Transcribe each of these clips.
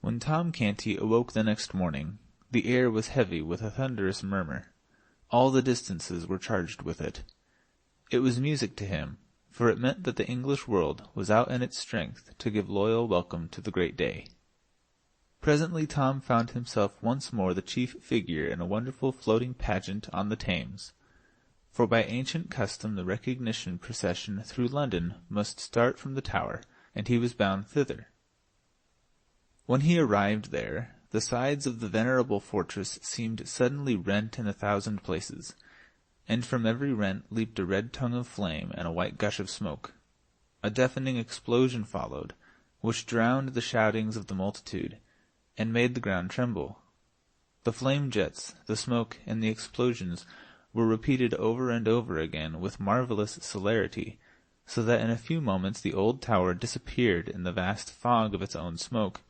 When Tom Canty awoke the next morning, the air was heavy with a thunderous murmur. All the distances were charged with it. It was music to him, for it meant that the English world was out in its strength to give loyal welcome to the great day. Presently Tom found himself once more the chief figure in a wonderful floating pageant on the Thames, for by ancient custom the recognition procession through London must start from the Tower, and he was bound thither. When he arrived there, the sides of the venerable fortress seemed suddenly rent in 1,000 places, and from every rent leaped a red tongue of flame and a white gush of smoke. A deafening explosion followed, which drowned the shoutings of the multitude, and made the ground tremble. The flame jets, the smoke, and the explosions were repeated over and over again with marvelous celerity, so that in a few moments the old tower disappeared in the vast fog of its own smoke,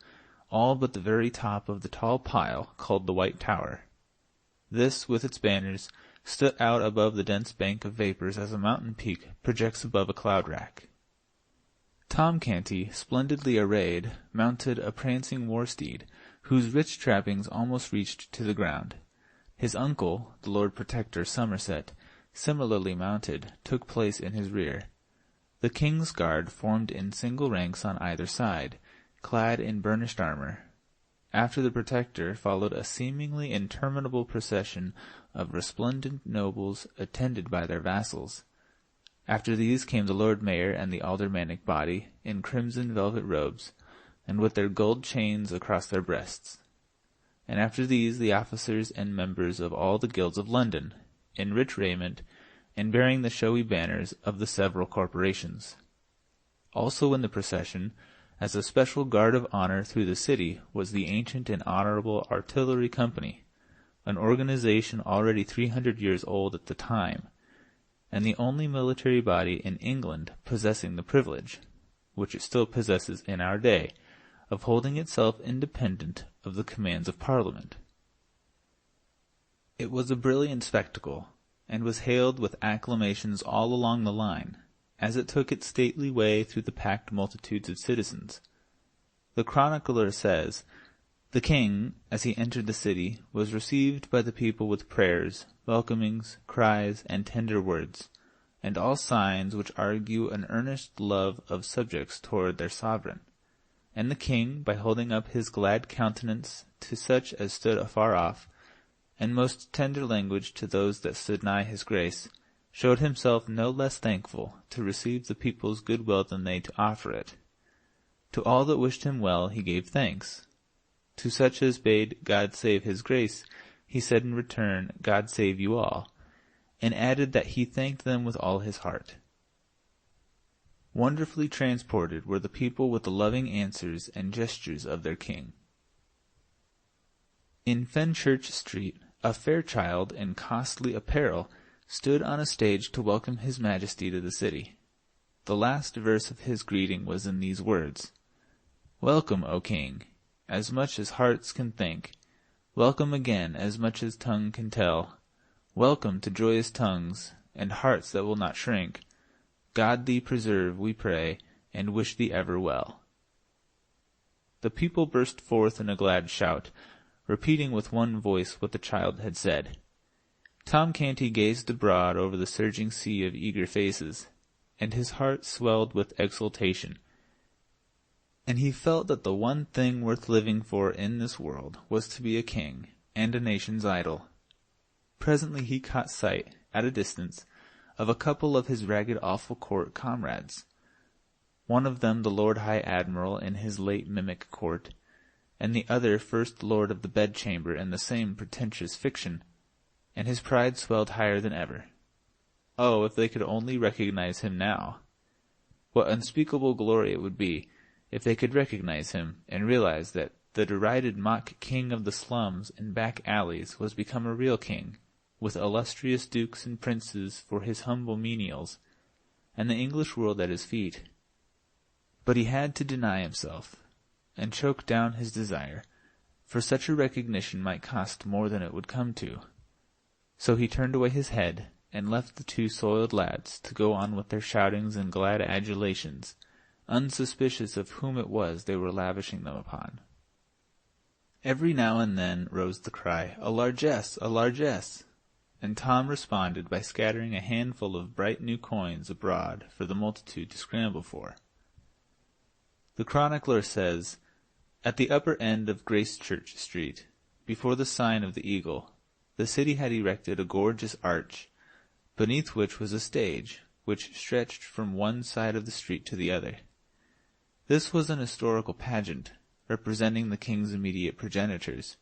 all but the very top of the tall pile called the White Tower. This, with its banners, stood out above the dense bank of vapors as a mountain peak projects above a cloud-rack. Tom Canty, splendidly arrayed, mounted a prancing war-steed, whose rich trappings almost reached to the ground. His uncle, the Lord Protector Somerset, similarly mounted, took place in his rear. The king's guard formed in single ranks on either side, clad in burnished armor. After the Protector followed a seemingly interminable procession of resplendent nobles attended by their vassals. After these came the Lord Mayor and the aldermanic body, in crimson velvet robes, and with their gold chains across their breasts. And after these the officers and members of all the guilds of London, in rich raiment, and bearing the showy banners of the several corporations. Also in the procession, as a special guard of honor through the city, was the ancient and honorable Artillery Company, an organization already 300 years old at the time, and the only military body in England possessing the privilege, which it still possesses in our day, of holding itself independent of the commands of Parliament. It was a brilliant spectacle, and was hailed with acclamations all along the line, as it took its stately way through the packed multitudes of citizens. The chronicler says, "The king, as he entered the city, was received by the people with prayers, welcomings, cries, and tender words, and all signs which argue an earnest love of subjects toward their sovereign. And the king, by holding up his glad countenance to such as stood afar off, and most tender language to those that stood nigh his grace, showed himself no less thankful to receive the people's good will than they to offer it. To all that wished him well he gave thanks. To such as bade God save his grace, he said in return, God save you all, and added that he thanked them with all his heart." Wonderfully transported were the people with the loving answers and gestures of their king. In Fenchurch Street, a fair child in costly apparel stood on a stage to welcome his majesty to the city. The last verse of his greeting was in these words, "Welcome, O king, as much as hearts can think. Welcome again, as much as tongue can tell. Welcome to joyous tongues, and hearts that will not shrink. God thee preserve, we pray, and wish thee ever well." The people burst forth in a glad shout, repeating with one voice what the child had said. Tom Canty gazed abroad over the surging sea of eager faces, and his heart swelled with exultation, and he felt that the one thing worth living for in this world was to be a king, and a nation's idol. Presently he caught sight, at a distance, of a couple of his ragged awful court comrades, one of them the Lord High Admiral in his late mimic court, and the other First Lord of the Bedchamber in the same pretentious fiction, and his pride swelled higher than ever. Oh, if they could only recognize him now! What unspeakable glory it would be if they could recognize him and realize that the derided mock king of the slums and back alleys was become a real king, with illustrious dukes and princes for his humble menials, and the English world at his feet. But he had to deny himself, and choke down his desire, for such a recognition might cost more than it would come to. So he turned away his head, and left the two soiled lads to go on with their shoutings and glad adulations, unsuspicious of whom it was they were lavishing them upon. Every now and then rose the cry, "A largesse! A largesse!" and Tom responded by scattering a handful of bright new coins abroad for the multitude to scramble for. The chronicler says, "At the upper end of Gracechurch Street, before the sign of the Eagle, the city had erected a gorgeous arch, beneath which was a stage, which stretched from one side of the street to the other. This was an historical pageant, representing the king's immediate progenitors.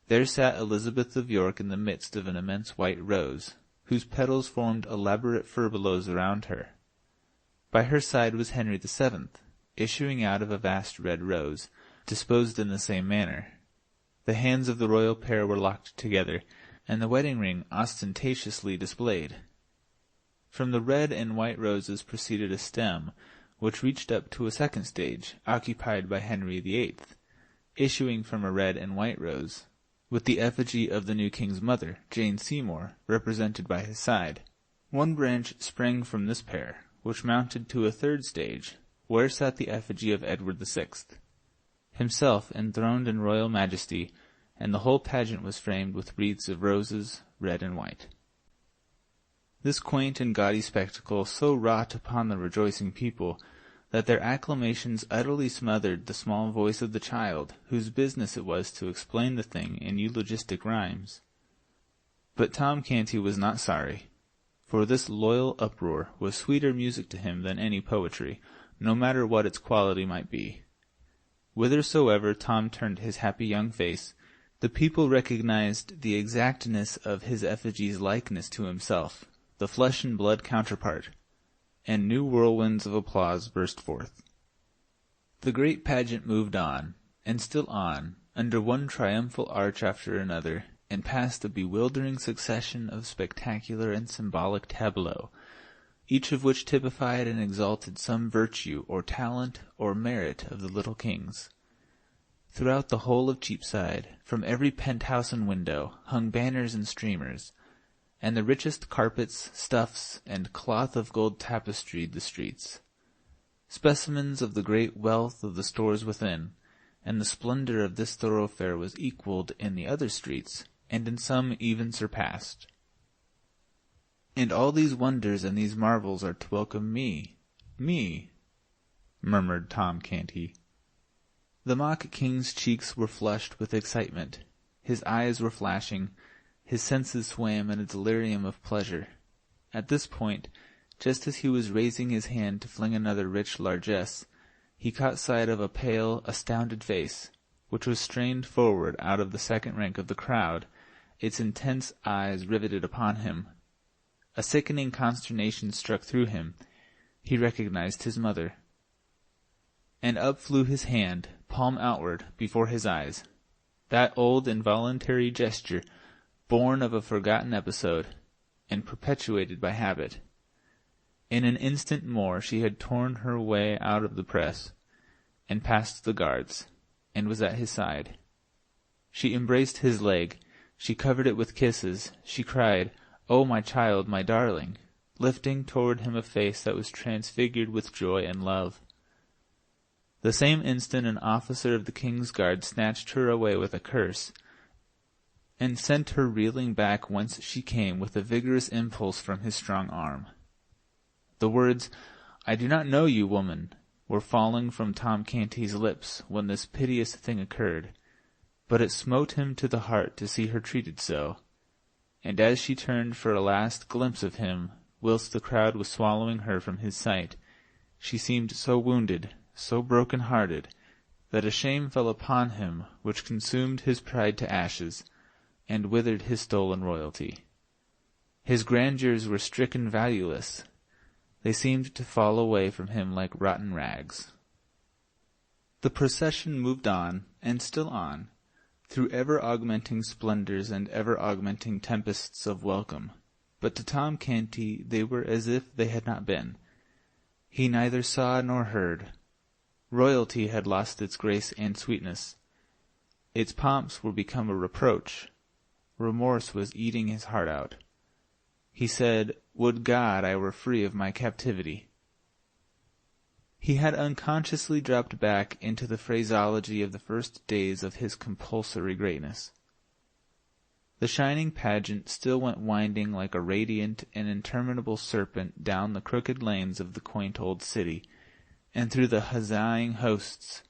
There sat Elizabeth of York in the midst of an immense white rose, whose petals formed elaborate furbelows around her. By her side was Henry VII, issuing out of a vast red rose, disposed in the same manner. The hands of the royal pair were locked together, and the wedding ring ostentatiously displayed. From the red and white roses proceeded a stem, which reached up to a second stage, occupied by Henry VIII, issuing from a red and white rose, with the effigy of the new king's mother, Jane Seymour, represented by his side. One branch sprang from this pair, which mounted to a third stage, where sat the effigy of Edward VI, himself enthroned in royal majesty, and the whole pageant was framed with wreaths of roses, red and white. This quaint and gaudy spectacle so wrought upon the rejoicing people that their acclamations utterly smothered the small voice of the child, whose business it was to explain the thing in eulogistic rhymes. But Tom Canty was not sorry, for this loyal uproar was sweeter music to him than any poetry, no matter what its quality might be. Whithersoever Tom turned his happy young face, the people recognized the exactness of his effigy's likeness to himself, the flesh and blood counterpart, and new whirlwinds of applause burst forth. The great pageant moved on, and still on, under one triumphal arch after another, and past a bewildering succession of spectacular and symbolic tableaux, each of which typified and exalted some virtue or talent or merit of the little kings. Throughout the whole of Cheapside, from every penthouse and window, hung banners and streamers, and the richest carpets, stuffs, and cloth of gold tapestried the streets. Specimens of the great wealth of the stores within, and the splendor of this thoroughfare was equalled in the other streets, and in some even surpassed. "And all these wonders and these marvels are to welcome me, murmured Tom Canty. The mock king's cheeks were flushed with excitement, his eyes were flashing, his senses swam in a delirium of pleasure. At this point, just as he was raising his hand to fling another rich largesse, he caught sight of a pale, astounded face, which was strained forward out of the second rank of the crowd, its intense eyes riveted upon him. A sickening consternation struck through him. He recognized his mother. And up flew his hand, palm outward, before his eyes. That old involuntary gesture, born of a forgotten episode, and perpetuated by habit. In an instant more she had torn her way out of the press, and past the guards, and was at his side. She embraced his leg, she covered it with kisses, she cried, "Oh, my child, my darling," lifting toward him a face that was transfigured with joy and love. The same instant an officer of the king's guard snatched her away with a curse, and sent her reeling back whence she came with a vigorous impulse from his strong arm. The words, "I do not know you, woman," were falling from Tom Canty's lips when this piteous thing occurred, but it smote him to the heart to see her treated so, and as she turned for a last glimpse of him, whilst the crowd was swallowing her from his sight, she seemed so wounded, so broken-hearted, that a shame fell upon him which consumed his pride to ashes, and withered his stolen royalty. His grandeurs were stricken valueless. They seemed to fall away from him like rotten rags. The procession moved on, and still on, through ever-augmenting splendors and ever-augmenting tempests of welcome, but to Tom Canty they were as if they had not been. He neither saw nor heard. Royalty had lost its grace and sweetness. Its pomps were become a reproach. Remorse was eating his heart out. He said, "Would God I were free of my captivity." He had unconsciously dropped back into the phraseology of the first days of his compulsory greatness. The shining pageant still went winding like a radiant and interminable serpent down the crooked lanes of the quaint old city, and through the huzzaing hosts,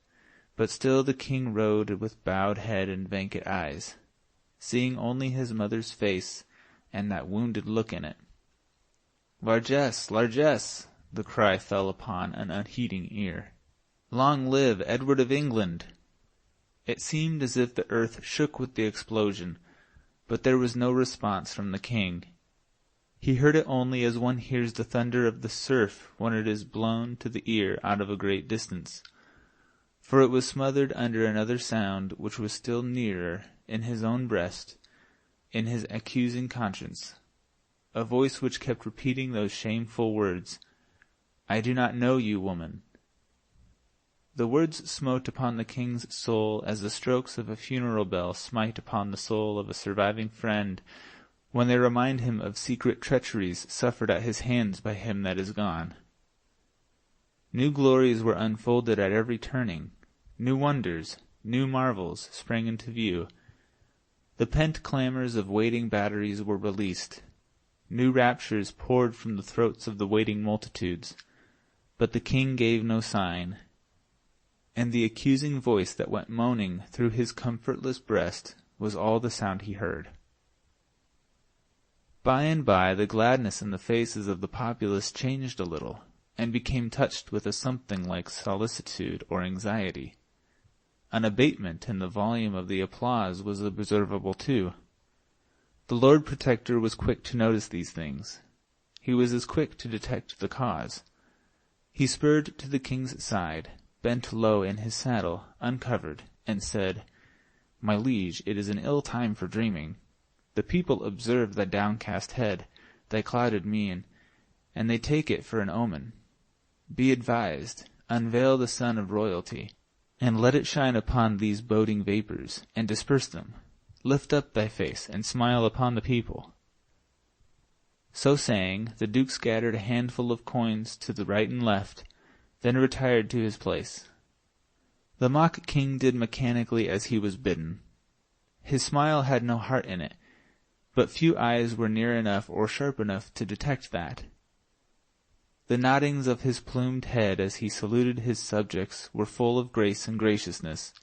but still the king rode with bowed head and vacant eyes, seeing only his mother's face and that wounded look in it. "Largesse, largesse!" the cry fell upon an unheeding ear. "Long live Edward of England!" It seemed as if the earth shook with the explosion, but there was no response from the king. He heard it only as one hears the thunder of the surf when it is blown to the ear out of a great distance, for it was smothered under another sound which was still nearer, in his own breast, in his accusing conscience, a voice which kept repeating those shameful words, "I do not know you, woman." The words smote upon the king's soul as the strokes of a funeral bell smite upon the soul of a surviving friend, when they remind him of secret treacheries suffered at his hands by him that is gone. New glories were unfolded at every turning, new wonders, new marvels sprang into view. The pent clamors of waiting batteries were released. New raptures poured from the throats of the waiting multitudes, but the king gave no sign, and the accusing voice that went moaning through his comfortless breast was all the sound he heard. By and by the gladness in the faces of the populace changed a little, and became touched with a something like solicitude or anxiety. An abatement in the volume of the applause was observable too. The Lord Protector was quick to notice these things. He was as quick to detect the cause. He spurred to the king's side, bent low in his saddle, uncovered, and said, "My liege, it is an ill time for dreaming. The people observe thy downcast head, thy clouded mien, and they take it for an omen. Be advised, unveil the sun of royalty, and let it shine upon these boding vapors, and disperse them. Lift up thy face, and smile upon the people." So saying, the duke scattered a handful of coins to the right and left, then retired to his place. The mock king did mechanically as he was bidden. His smile had no heart in it, but few eyes were near enough or sharp enough to detect that. The noddings of his plumed head as he saluted his subjects were full of grace and graciousness.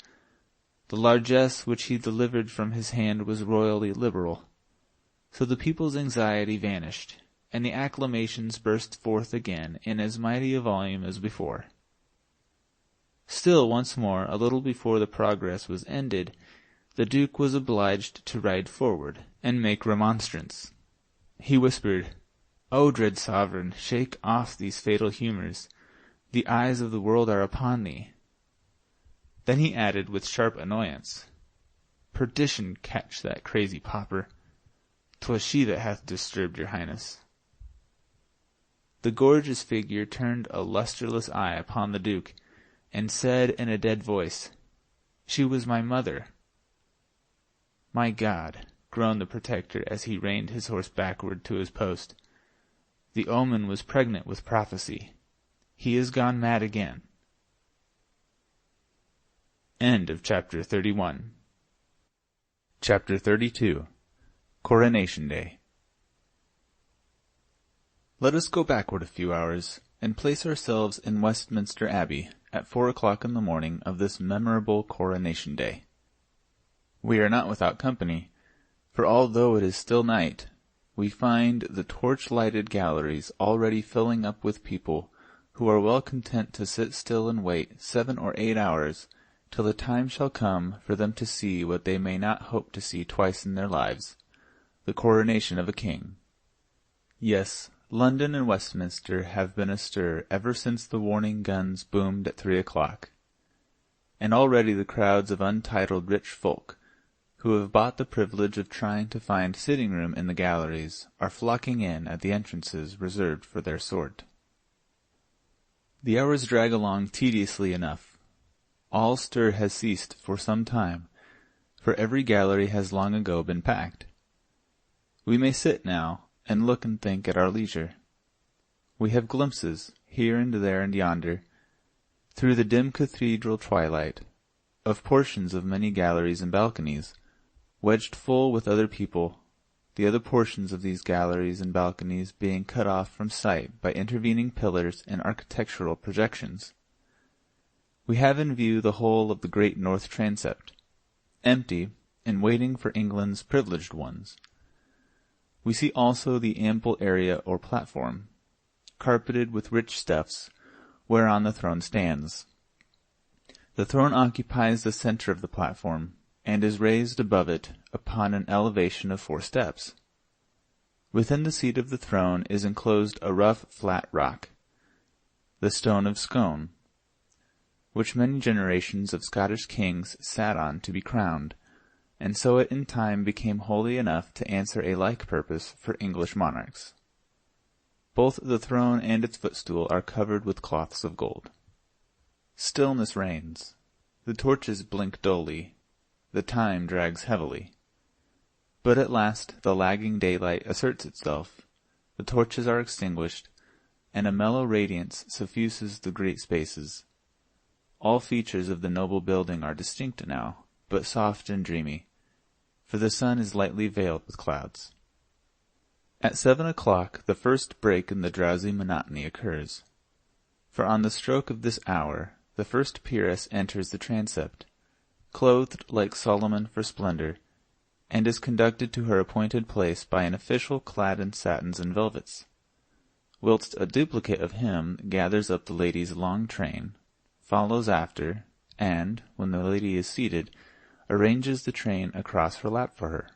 The largesse which he delivered from his hand was royally liberal. So the people's anxiety vanished, and the acclamations burst forth again in as mighty a volume as before. Still once more, a little before the progress was ended, the duke was obliged to ride forward and make remonstrance. He whispered, "O dread sovereign, shake off these fatal humours. The eyes of the world are upon thee." Then he added with sharp annoyance, "Perdition catch that crazy pauper. 'Twas she that hath disturbed your highness." The gorgeous figure turned a lustreless eye upon the duke, and said in a dead voice, "She was my mother." "My God," groaned the Protector as he reined his horse backward to his post. "The omen was pregnant with prophecy. He is gone mad again." End of Chapter 31. Chapter 32. Coronation Day. Let us go backward a few hours, and place ourselves in Westminster Abbey at 4 o'clock in the morning of this memorable Coronation Day. We are not without company, for although it is still night, we find the torch-lighted galleries already filling up with people who are well content to sit still and wait 7 or 8 hours till the time shall come for them to see what they may not hope to see twice in their lives, the coronation of a king. Yes, London and Westminster have been astir ever since the warning guns boomed at 3 o'clock, and already the crowds of untitled rich folk, who have bought the privilege of trying to find sitting room in the galleries, are flocking in at the entrances reserved for their sort. The hours drag along tediously enough. All stir has ceased for some time, for every gallery has long ago been packed. We may sit now, and look and think at our leisure. We have glimpses, here and there and yonder, through the dim cathedral twilight, of portions of many galleries and balconies, wedged full with other people, the other portions of these galleries and balconies being cut off from sight by intervening pillars and architectural projections. We have in view the whole of the great north transept, empty and waiting for England's privileged ones. We see also the ample area or platform, carpeted with rich stuffs, whereon the throne stands. The throne occupies the center of the platform, and is raised above it upon an elevation of 4 steps. Within the seat of the throne is enclosed a rough, flat rock, the stone of Scone, which many generations of Scottish kings sat on to be crowned, and so it in time became holy enough to answer a like purpose for English monarchs. Both the throne and its footstool are covered with cloths of gold. Stillness reigns. The torches blink dully. The time drags heavily. But at last the lagging daylight asserts itself, the torches are extinguished, and a mellow radiance suffuses the great spaces. All features of the noble building are distinct now, but soft and dreamy, for the sun is lightly veiled with clouds. At 7 o'clock the first break in the drowsy monotony occurs, for on the stroke of this hour the first peeress enters the transept, clothed like Solomon for splendor, and is conducted to her appointed place by an official clad in satins and velvets, whilst a duplicate of him gathers up the lady's long train, follows after, and, when the lady is seated, arranges the train across her lap for her.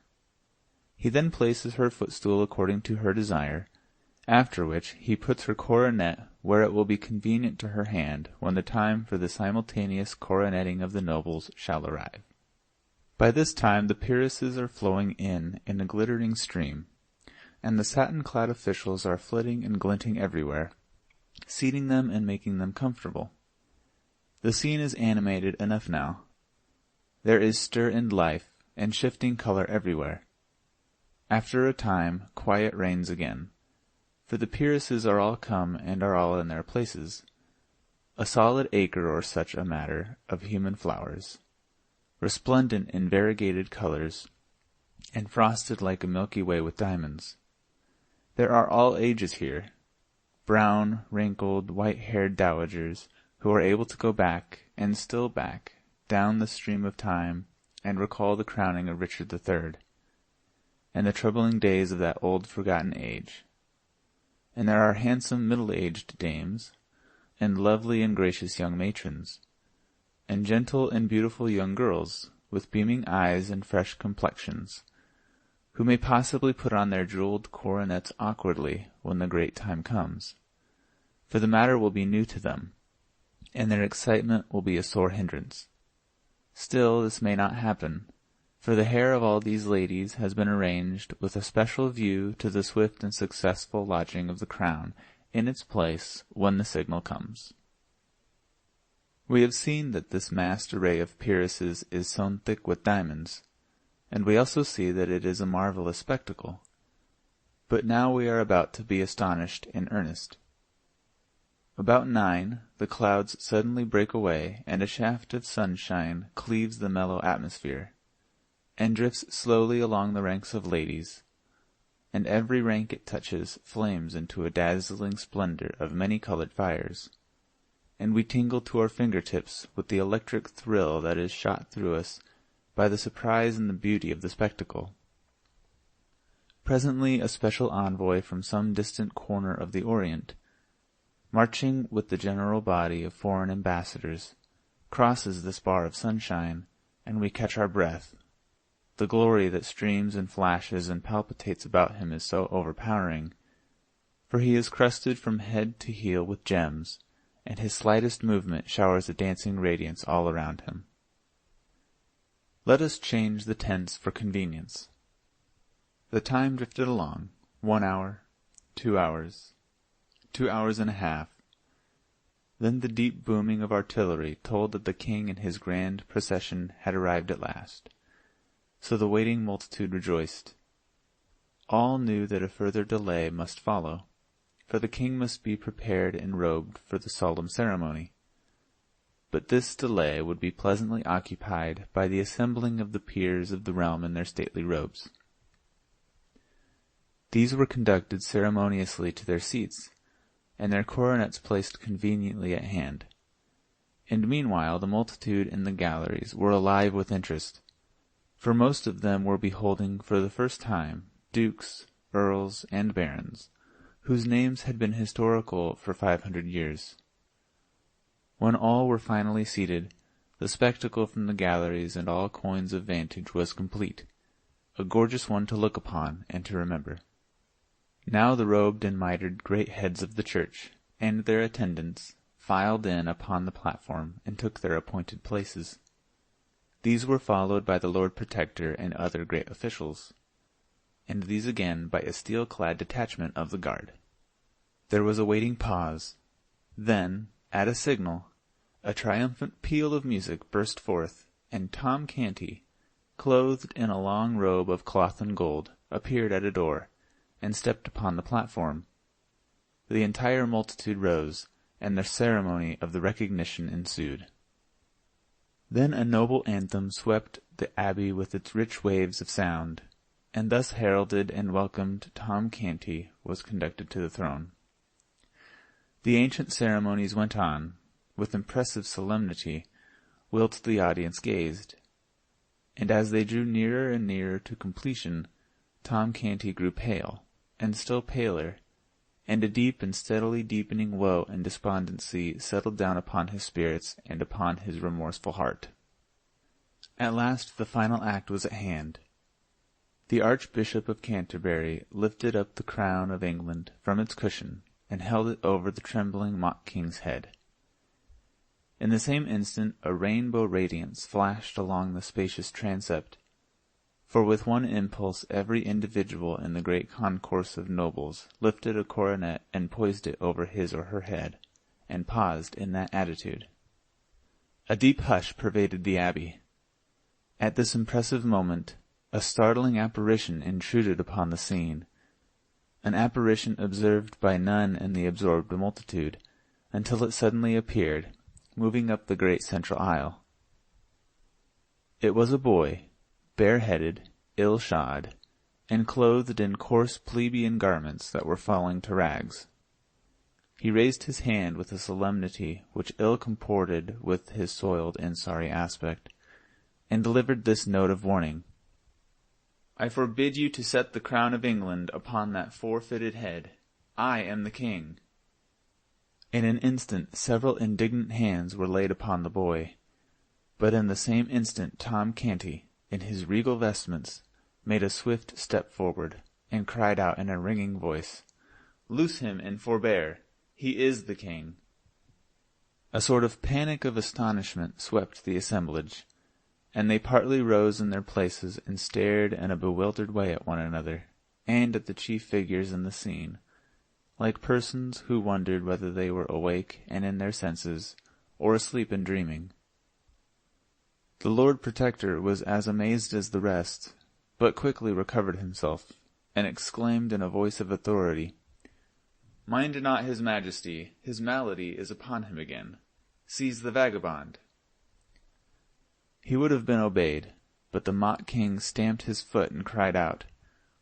He then places her footstool according to her desire, after which he puts her coronet where it will be convenient to her hand when the time for the simultaneous coroneting of the nobles shall arrive. By this time the peeresses are flowing in a glittering stream, and the satin-clad officials are flitting and glinting everywhere, seating them and making them comfortable. The scene is animated enough now. There is stir and life, and shifting color everywhere. After a time, quiet reigns again, for the peeresses are all come and are all in their places, a solid acre or such a matter of human flowers, resplendent in variegated colors, and frosted like a Milky Way with diamonds. There are all ages here, brown, wrinkled, white-haired dowagers, who are able to go back, and still back, down the stream of time, and recall the crowning of Richard III, and the troubling days of that old forgotten age. And there are handsome middle-aged dames, and lovely and gracious young matrons, and gentle and beautiful young girls, with beaming eyes and fresh complexions, who may possibly put on their jeweled coronets awkwardly when the great time comes, for the matter will be new to them, and their excitement will be a sore hindrance. Still, this may not happen, for the hair of all these ladies has been arranged with a special view to the swift and successful lodging of the crown in its place when the signal comes. We have seen that this massed array of peeresses is sewn thick with diamonds, and we also see that it is a marvelous spectacle. But now we are about to be astonished in earnest. About 9, the clouds suddenly break away, and a shaft of sunshine cleaves the mellow atmosphere, and drifts slowly along the ranks of ladies, and every rank it touches flames into a dazzling splendor of many-colored fires, and we tingle to our fingertips with the electric thrill that is shot through us by the surprise and the beauty of the spectacle. Presently a special envoy from some distant corner of the Orient, marching with the general body of foreign ambassadors, crosses this bar of sunshine, and we catch our breath. The glory that streams and flashes and palpitates about him is so overpowering, for he is crusted from head to heel with gems, and his slightest movement showers a dancing radiance all around him. Let us change the tense for convenience. The time drifted along, 1 hour, 2 hours, 2 hours and a half. Then the deep booming of artillery told that the king and his grand procession had arrived at last. So the waiting multitude rejoiced. All knew that a further delay must follow, for the king must be prepared and robed for the solemn ceremony. but this delay would be pleasantly occupied by the assembling of the peers of the realm in their stately robes. These were conducted ceremoniously to their seats, and their coronets placed conveniently at hand. And meanwhile the multitude in the galleries were alive with interest, for most of them were beholding for the first time dukes, earls, and barons, whose names had been historical for 500 years. When all were finally seated, the spectacle from the galleries and all coigns of vantage was complete, a gorgeous one to look upon and to remember. Now the robed and mitred great heads of the church, and their attendants, filed in upon the platform and took their appointed places. These were followed by the Lord Protector and other great officials, and these again by a steel-clad detachment of the guard. There was a waiting pause. Then, at a signal, a triumphant peal of music burst forth, and Tom Canty, clothed in a long robe of cloth and gold, appeared at a door, and stepped upon the platform. The entire multitude rose, and the ceremony of the recognition ensued. Then a noble anthem swept the abbey with its rich waves of sound, and thus heralded and welcomed Tom Canty was conducted to the throne. The ancient ceremonies went on, with impressive solemnity, whilst the audience gazed, and as they drew nearer and nearer to completion, Tom Canty grew pale, and still paler, and a deep and steadily deepening woe and despondency settled down upon his spirits and upon his remorseful heart. At last the final act was at hand. The Archbishop of Canterbury lifted up the crown of England from its cushion, and held it over the trembling mock king's head. In the same instant a rainbow radiance flashed along the spacious transept, for with one impulse every individual in the great concourse of nobles lifted a coronet and poised it over his or her head, and paused in that attitude. A deep hush pervaded the abbey. At this impressive moment, a startling apparition intruded upon the scene, an apparition observed by none in the absorbed multitude, until it suddenly appeared, moving up the great central aisle. It was a boy, bareheaded, ill-shod, and clothed in coarse plebeian garments that were falling to rags. He raised his hand with a solemnity which ill comported with his soiled and sorry aspect, and delivered this note of warning: "I forbid you to set the crown of England upon that forfeited head. I am the king." In an instant several indignant hands were laid upon the boy, but in the same instant Tom Canty, in his regal vestments, made a swift step forward, and cried out in a ringing voice, "Loose him and forbear! He is the king!" A sort of panic of astonishment swept the assemblage, and they partly rose in their places and stared in a bewildered way at one another, and at the chief figures in the scene, like persons who wondered whether they were awake and in their senses, or asleep and dreaming. The Lord Protector was as amazed as the rest, but quickly recovered himself, and exclaimed in a voice of authority, "Mind not his majesty, his malady is upon him again. Seize the vagabond." He would have been obeyed, but the mock king stamped his foot and cried out,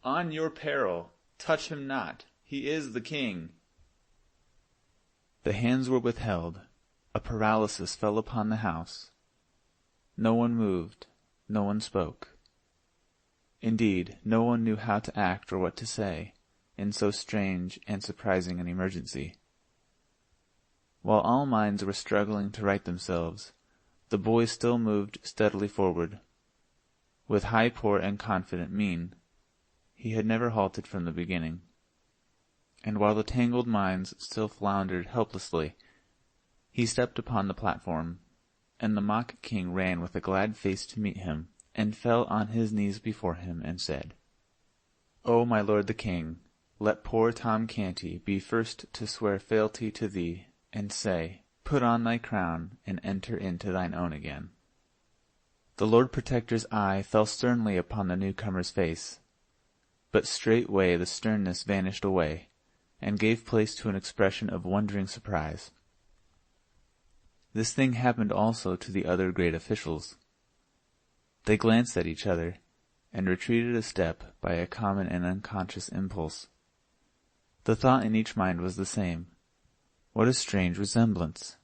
"On your peril! Touch him not! He is the king!" The hands were withheld. A paralysis fell upon the house. No one moved, no one spoke. Indeed, no one knew how to act or what to say in so strange and surprising an emergency. While all minds were struggling to right themselves, the boy still moved steadily forward. With high port and confident mien, he had never halted from the beginning. And while the tangled minds still floundered helplessly, he stepped upon the platform, and the mock king ran with a glad face to meet him, and fell on his knees before him, and said, "O my lord the king, let poor Tom Canty be first to swear fealty to thee, and say, Put on thy crown, and enter into thine own again." The Lord Protector's eye fell sternly upon the newcomer's face, but straightway the sternness vanished away, and gave place to an expression of wondering surprise. This thing happened also to the other great officials. They glanced at each other, and retreated a step by a common and unconscious impulse. The thought in each mind was the same. What a strange resemblance!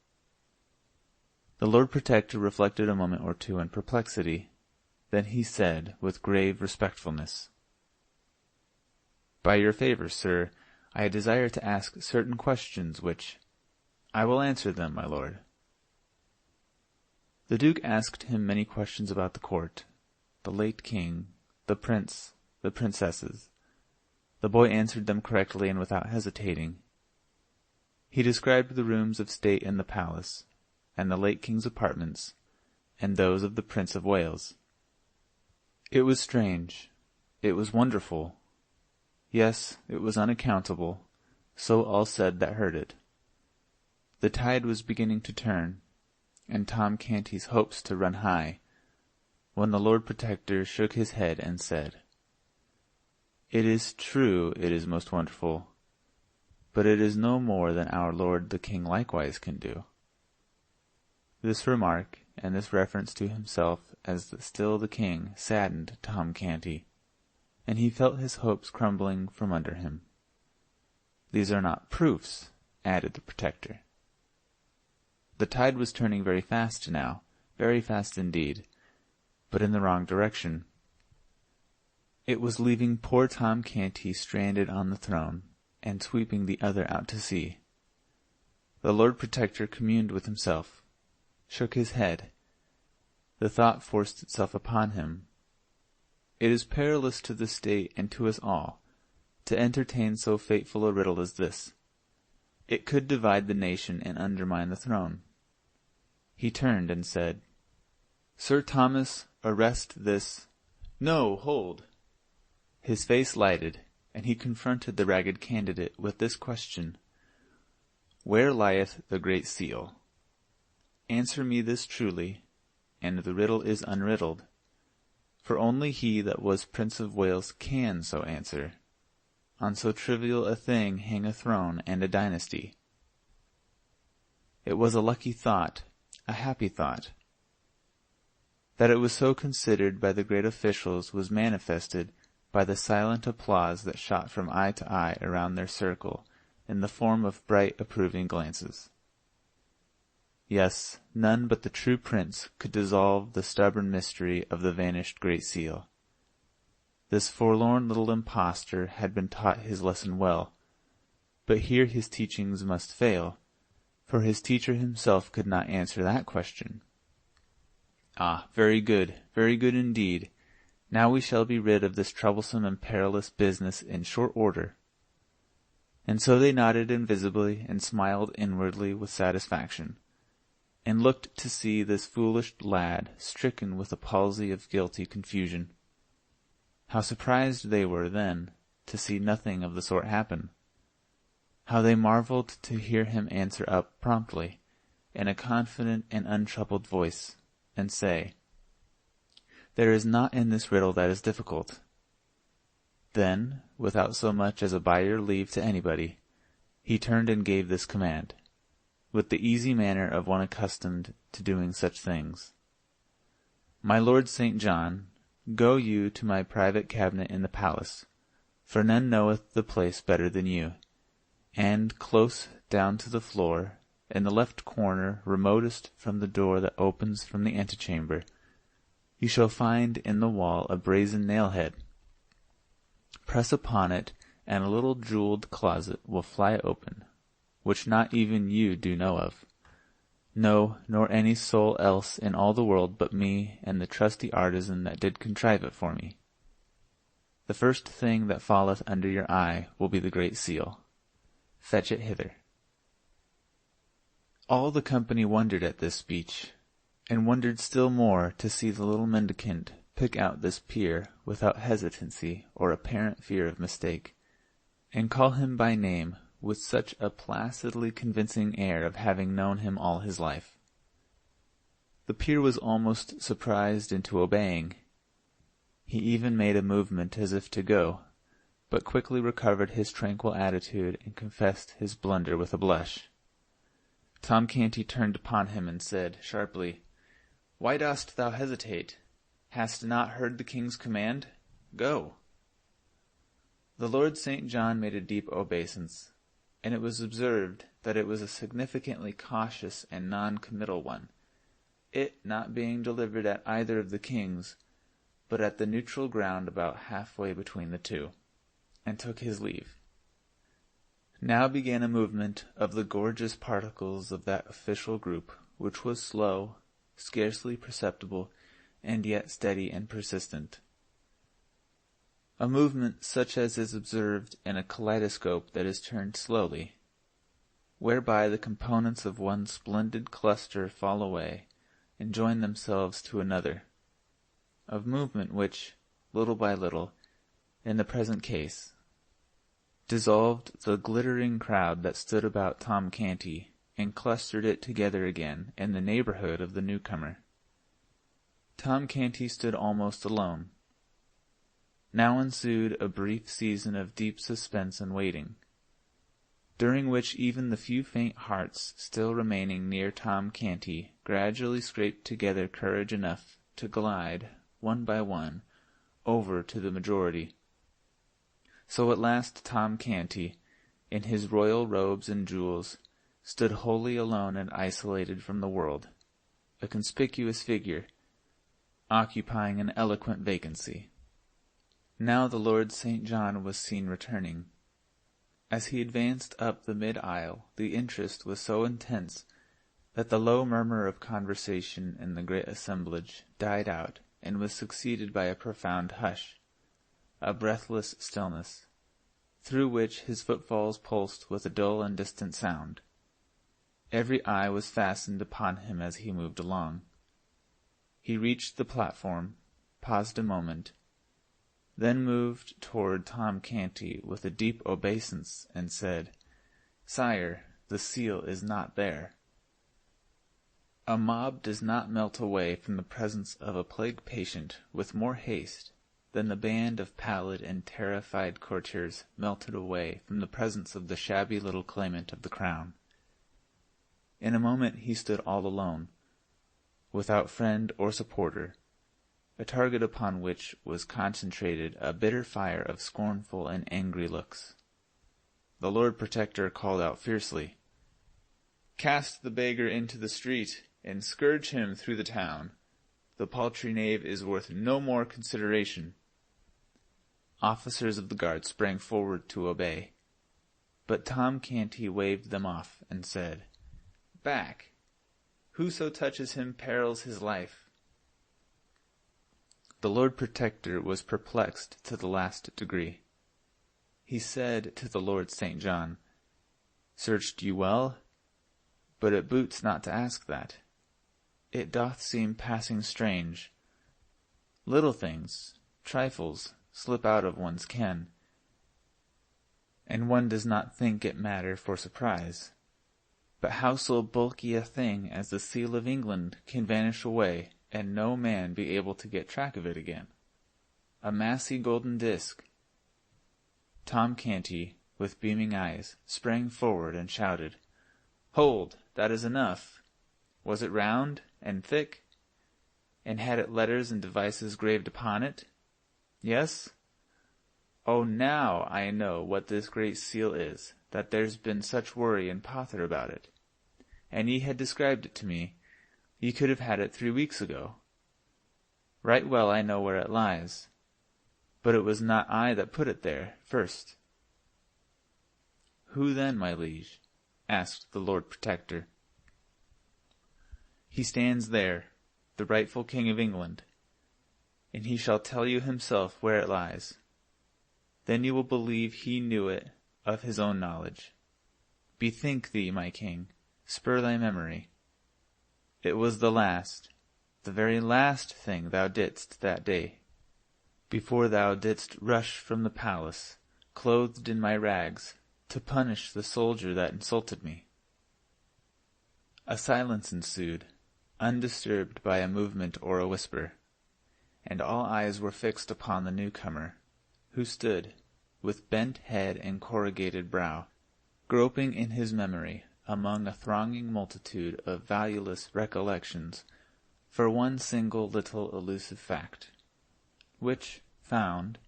The Lord Protector reflected a moment or two in perplexity. Then he said, with grave respectfulness, "By your favor, sir, I desire to ask certain questions which—" "I will answer them, my lord." The Duke asked him many questions about the court, the late king, the prince, the princesses. The boy answered them correctly and without hesitating. He described the rooms of state in the palace, and the late king's apartments, and those of the Prince of Wales. It was strange. It was wonderful. Yes, it was unaccountable, so all said that heard it. The tide was beginning to turn, and Tom Canty's hopes to run high, when the Lord Protector shook his head and said, "It is true it is most wonderful, but it is no more than our lord the king likewise can do." This remark, and this reference to himself as still the king, saddened Tom Canty, and he felt his hopes crumbling from under him. "These are not proofs," added the Protector. The tide was turning very fast now, very fast indeed, but in the wrong direction. It was leaving poor Tom Canty stranded on the throne, and sweeping the other out to sea. The Lord Protector communed with himself, shook his head. The thought forced itself upon him. It is perilous to the state and to us all to entertain so fateful a riddle as this. It could divide the nation and undermine the throne. He turned and said, "Sir Thomas, arrest this—" "No, hold!" His face lighted, and he confronted the ragged candidate with this question: "Where lieth the Great Seal? Answer me this truly, and the riddle is unriddled, for only he that was Prince of Wales can so answer. On so trivial a thing hang a throne and a dynasty." It was a lucky thought, a happy thought. That it was so considered by the great officials was manifested by the silent applause that shot from eye to eye around their circle in the form of bright approving glances. Yes, none but the true prince could dissolve the stubborn mystery of the vanished Great Seal. This forlorn little impostor had been taught his lesson well, but here his teachings must fail, for his teacher himself could not answer that question. Ah, very good indeed. Now we shall be rid of this troublesome and perilous business in short order. And so they nodded invisibly and smiled inwardly with satisfaction, and looked to see this foolish lad stricken with a palsy of guilty confusion. How surprised they were then to see nothing of the sort happen! How they marveled to hear him answer up promptly, in a confident and untroubled voice, and say, "There is naught in this riddle that is difficult." Then, without so much as a by your leave to anybody, he turned and gave this command, with the easy manner of one accustomed to doing such things: "My Lord St. John, go you to my private cabinet in the palace, for none knoweth the place better than you, and close down to the floor, in the left corner remotest from the door that opens from the antechamber, you shall find in the wall a brazen nail-head. Press upon it, and a little jewelled closet will fly open, which not even you do know of. No, nor any soul else in all the world but me and the trusty artisan that did contrive it for me. The first thing that falleth under your eye will be the Great Seal. Fetch it hither." All the company wondered at this speech, and wondered still more to see the little mendicant pick out this peer without hesitancy or apparent fear of mistake, and call him by name with such a placidly convincing air of having known him all his life. The peer was almost surprised into obeying. He even made a movement as if to go, but quickly recovered his tranquil attitude and confessed his blunder with a blush. Tom Canty turned upon him and said, sharply, "Why dost thou hesitate? Hast not heard the king's command? Go!" The Lord St. John made a deep obeisance, and it was observed that it was a significantly cautious and non-committal one, it not being delivered at either of the kings, but at the neutral ground about halfway between the two, and took his leave. Now began a movement of the gorgeous particles of that official group, which was slow, scarcely perceptible, and yet steady and persistent. A movement such as is observed in a kaleidoscope that is turned slowly, whereby the components of one splendid cluster fall away and join themselves to another, of movement which, little by little, in the present case, dissolved the glittering crowd that stood about Tom Canty and clustered it together again in the neighborhood of the newcomer. Tom Canty stood almost alone. Now ensued a brief season of deep suspense and waiting, during which even the few faint hearts still remaining near Tom Canty gradually scraped together courage enough to glide, one by one, over to the majority. So at last Tom Canty, in his royal robes and jewels, stood wholly alone and isolated from the world, a conspicuous figure, occupying an eloquent vacancy. Now the Lord St. John was seen returning. As he advanced up the mid-aisle, the interest was so intense that the low murmur of conversation in the great assemblage died out and was succeeded by a profound hush, a breathless stillness, through which his footfalls pulsed with a dull and distant sound. Every eye was fastened upon him as he moved along. He reached the platform, paused a moment, then moved toward Tom Canty with a deep obeisance and said, "Sire, the seal is not there." A mob does not melt away from the presence of a plague patient with more haste than the band of pallid and terrified courtiers melted away from the presence of the shabby little claimant of the crown. In a moment he stood all alone, without friend or supporter, a target upon which was concentrated a bitter fire of scornful and angry looks. The Lord Protector called out fiercely, "Cast the beggar into the street, and scourge him through the town. The paltry knave is worth no more consideration." Officers of the guard sprang forward to obey, but Tom Canty waved them off and said, "Back! Whoso touches him perils his life." The Lord Protector was perplexed to the last degree. He said to the Lord St. John, "Searched you well? But it boots not to ask that. It doth seem passing strange. Little things, trifles, slip out of one's ken, and one does not think it matter for surprise. But how so bulky a thing as the seal of England can vanish away, and no man be able to get track of it again? A massy golden disk." Tom Canty, with beaming eyes, sprang forward and shouted, "Hold, that is enough. Was it round and thick? And had it letters and devices graved upon it? Yes? Oh, now I know what this great seal is, that there's been such worry and pother about it. And ye had described it to me. Ye could have had it 3 weeks ago. Right well I know where it lies, but it was not I that put it there first." "Who then, my liege?" asked the Lord Protector. "He stands there, the rightful King of England, and he shall tell you himself where it lies. Then you will believe he knew it of his own knowledge. Bethink thee, my king, spur thy memory. It was the very last thing thou didst that day, before thou didst rush from the palace, clothed in my rags, to punish the soldier that insulted me." A silence ensued, undisturbed by a movement or a whisper, and all eyes were fixed upon the newcomer, who stood, with bent head and corrugated brow, groping in his memory among a thronging multitude of valueless recollections for one single little elusive fact, which, found,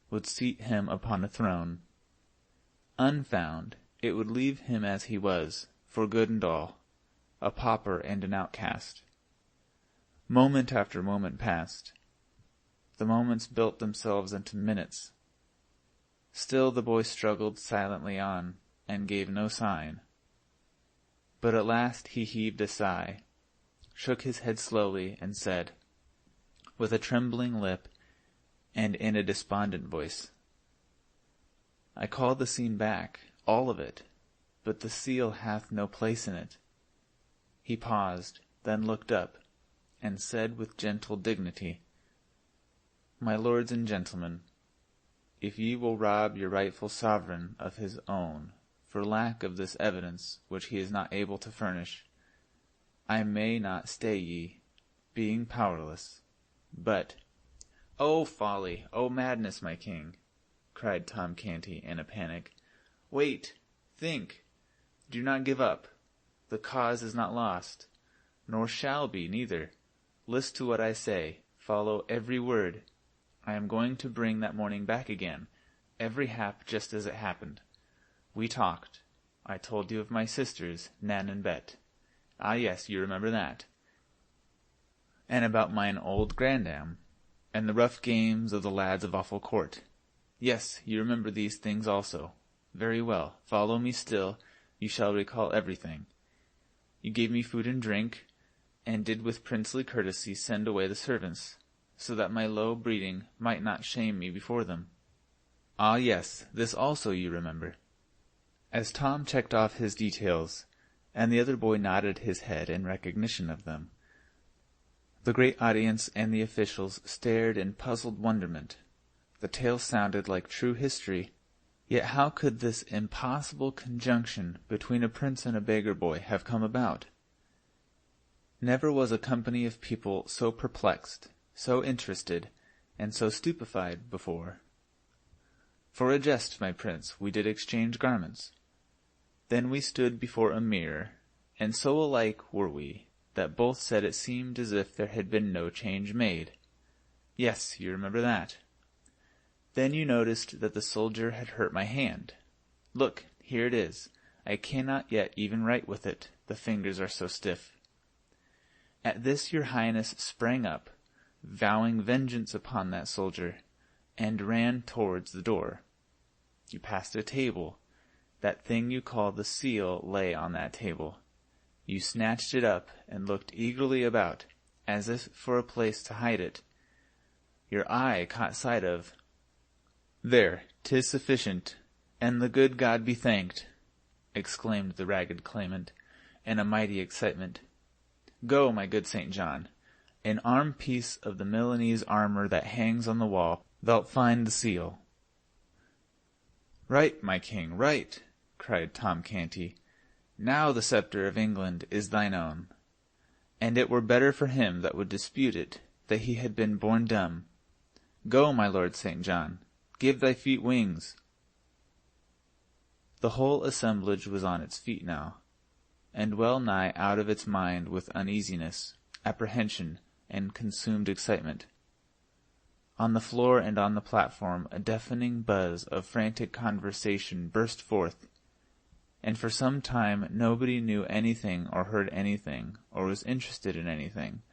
would seat him upon a throne. Unfound, it would leave him as he was, for good and all, a pauper and an outcast. Moment after moment passed. The moments built themselves into minutes. Still the boy struggled silently on, and gave no sign. But at last he heaved a sigh, shook his head slowly, and said, with a trembling lip and in a despondent voice, "I call the scene back, all of it, but the seal hath no place in it." He paused, then looked up, and said with gentle dignity, "My lords and gentlemen, if ye will rob your rightful sovereign of his own for lack of this evidence which he is not able to furnish, I may not stay ye, being powerless, but—" "Oh, folly! Oh, madness, my king!" cried Tom Canty in a panic. "Wait! Think! Do not give up! The cause is not lost, nor shall be, neither. List to what I say. Follow every word. I am going to bring that morning back again, every hap just as it happened. We talked. I told you of my sisters, Nan and Bet. Ah, yes, you remember that. And about mine old grandam, and the rough games of the lads of Awful Court. Yes, you remember these things also. Very well. Follow me still. You shall recall everything. You gave me food and drink, and did with princely courtesy send away the servants, so that my low breeding might not shame me before them. Ah, yes, this also you remember." As Tom checked off his details, and the other boy nodded his head in recognition of them, the great audience and the officials stared in puzzled wonderment. The tale sounded like true history, yet how could this impossible conjunction between a prince and a beggar boy have come about? Never was a company of people so perplexed, so interested, and so stupefied before. For a jest, my prince, we did exchange garments. Then we stood before a mirror, and so alike were we, that both said it seemed as if there had been no change made. Yes, you remember that. Then you noticed that the soldier had hurt my hand. Look, here it is. I cannot yet even write with it, the fingers are so stiff. At this your highness sprang up, vowing vengeance upon that soldier, and ran towards the door. You passed a table. That thing you call the seal lay on that table. You snatched it up and looked eagerly about, as if for a place to hide it. Your eye caught sight of— "There, 'tis sufficient, and the good God be thanked!" exclaimed the ragged claimant, in a mighty excitement. "Go, my good St. John. An arm-piece of the Milanese armor that hangs on the wall, thou'lt find the seal." "Right, my king, right!" cried Tom Canty. "Now the sceptre of England is thine own. And it were better for him that would dispute it, that he had been born dumb. Go, my lord St. John, give thy feet wings." The whole assemblage was on its feet now, and well nigh out of its mind with uneasiness, apprehension, and consumed excitement. On the floor and on the platform a deafening buzz of frantic conversation burst forth, and for some time nobody knew anything or heard anything or was interested in anything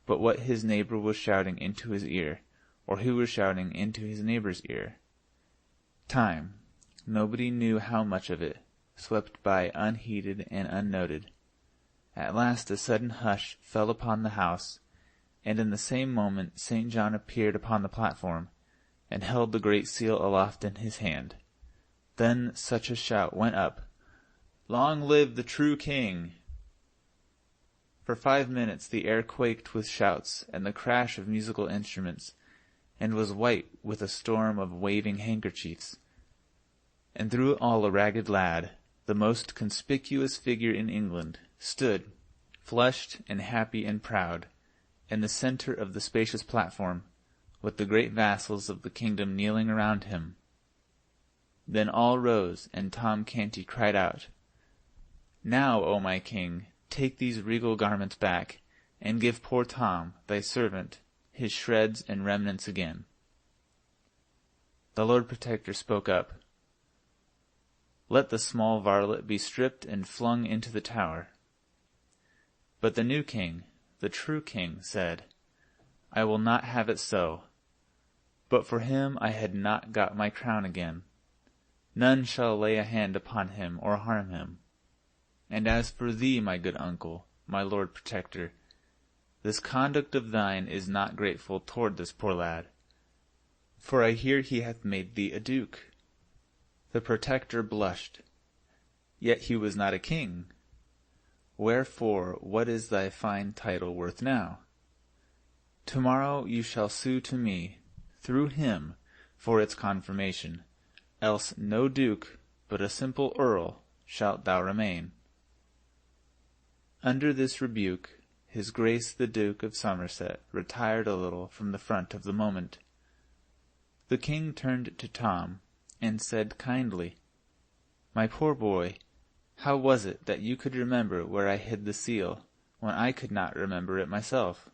but what his neighbor was shouting into his ear, or who was shouting into his neighbor's ear. Time, nobody knew how much of it, swept by unheeded and unnoted. At last a sudden hush fell upon the house, and in the same moment St. John appeared upon the platform, and held the great seal aloft in his hand. Then such a shout went up, "Long live the true king!" For 5 minutes the air quaked with shouts and the crash of musical instruments, and was white with a storm of waving handkerchiefs. And through it all a ragged lad, the most conspicuous figure in England, stood, flushed and happy and proud, in the center of the spacious platform, with the great vassals of the kingdom kneeling around him. Then all rose, and Tom Canty cried out, Now, O my king, take these regal garments back, and give poor Tom, thy servant, his shreds and remnants again." The Lord Protector spoke up. "Let the small varlet be stripped and flung into the tower." But the new king, the true king, said, "I will not have it so. But for him I had not got my crown again. None shall lay a hand upon him or harm him. And as for thee, my good uncle, my Lord Protector, this conduct of thine is not grateful toward this poor lad, for I hear he hath made thee a duke." The Protector blushed. Yet he was not a king. "Wherefore, what is thy fine title worth now? Tomorrow you shall sue to me, through him, for its confirmation, else no duke, but a simple earl, shalt thou remain." Under this rebuke, his Grace the Duke of Somerset retired a little from the front of the moment. The king turned to Tom, and said kindly, "My poor boy, how was it that you could remember where I hid the seal, when I could not remember it myself?"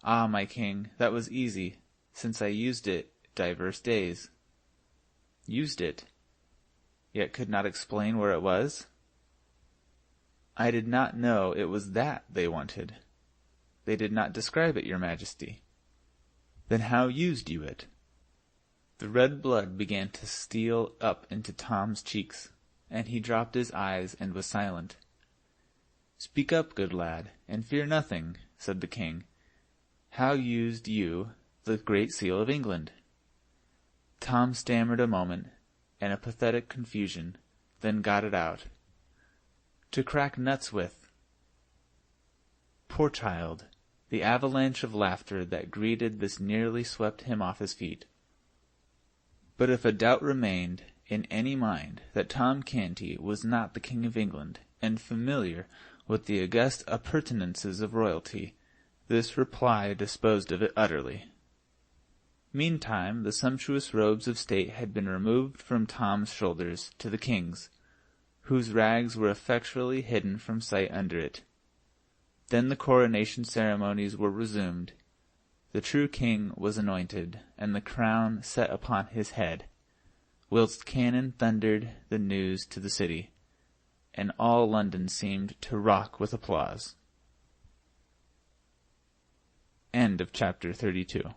"Ah, my king, that was easy, since I used it divers days." "Used it? Yet could not explain where it was?" "I did not know it was that they wanted. They did not describe it, your majesty." "Then how used you it?" The red blood began to steal up into Tom's cheeks, and he dropped his eyes and was silent. "Speak up, good lad, and fear nothing," said the king. "How used you the Great Seal of England?" Tom stammered a moment, in a pathetic confusion, then got it out. "To crack nuts with." Poor child! The avalanche of laughter that greeted this nearly swept him off his feet. But if a doubt remained in any mind that Tom Canty was not the King of England, and familiar with the august appurtenances of royalty, this reply disposed of it utterly. Meantime the sumptuous robes of state had been removed from Tom's shoulders to the king's, whose rags were effectually hidden from sight under it. Then the coronation ceremonies were resumed. The true king was anointed, and the crown set upon his head, whilst cannon thundered the news to the city, and all London seemed to rock with applause. End of chapter 32.